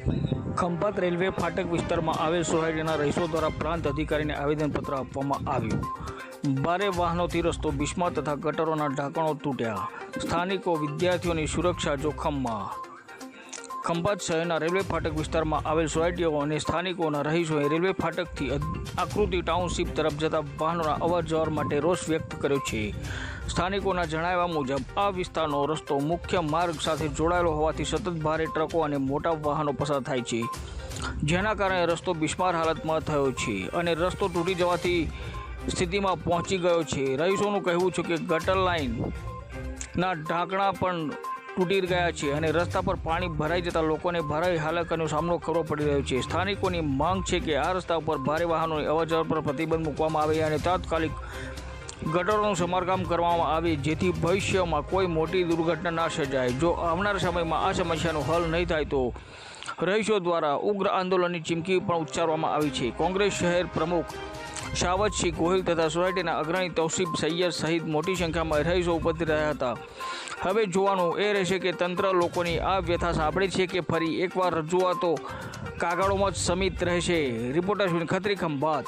Khambhat railway ફાટક વિસ્તારમાં આવેલ સોસાયટીના રહીશો દ્વારા પ્રાંત અધિકારીને આવેદનપત્ર આપવામાં આવ્યું. ભારે વાહનોથી રસ્તો બિસ્માર તથા ગટરોના ઢાંકણો તૂટ્યા. સ્થાનિકો વિદ્યાર્થીઓની સુરક્ષા જોખમમાં. ખંભાત શહેરના રેલવે ફાટક વિસ્તારમાં આવેલ સોસાયટીઓ અને સ્થાનિકોના રહીશોએ રેલવે ફાટકથી આકૃતિ ટાઉનશીપ તરફ જતા વાહનોના અવરજવર માટે રોષ વ્યક્ત કર્યો છે. સ્થાનિકોના જણાવ્યા મુજબ આ વિસ્તારનો રસ્તો મુખ્ય માર્ગ સાથે જોડાયેલો હોવાથી સતત ભારે ટ્રકો અને મોટા વાહનો પસાર થાય છે, જેના કારણે રસ્તો બિસ્માર હાલતમાં થયો છે અને રસ્તો તૂટી જવાથી સ્થિતિમાં પહોંચી ગયો છે. રહીશોનું કહેવું છે કે ગટર લાઇનના ઢાંકણા પણ તૂટી ગયા છે અને રસ્તા પર પાણી ભરાઈ જતા લોકોને ભારે હાલાકીનો સામનો કરવો પડી રહ્યો છે. સ્થાનિકોની માંગ છે કે આ રસ્તા ઉપર ભારે વાહનોની અવરજવર પર પ્રતિબંધ મૂકવામાં આવે અને તાત્કાલિક ગટરોનું સમારકામ કરવામાં આવે, જેથી ભવિષ્યમાં કોઈ મોટી દુર્ઘટના ના સર્જાય. જો આવનાર સમયમાં આ સમસ્યાનો હલ નહીં થાય તો રહીશો દ્વારા ઉગ્ર આંદોલનની ચીમકી પણ ઉચ્ચારવામાં આવી છે. કોંગ્રેસ શહેર પ્રમુખ શાવતસિંહ ગોહિલ તથા સોસાયટીના અગ્રણી તૌસીફ સૈયદ સહિત મોટી સંખ્યામાં રહીશો ઉપસ્થિત રહ્યા હતા. હવે જોવાનું એ રહેશે કે તંત્ર લોકોની આ વ્યથા સાંભળે છે કે ફરી એકવાર રજૂઆતો કાગળોમાં જ સમિત રહેશે. રિપોર્ટર ખત્રી, ખંભાત.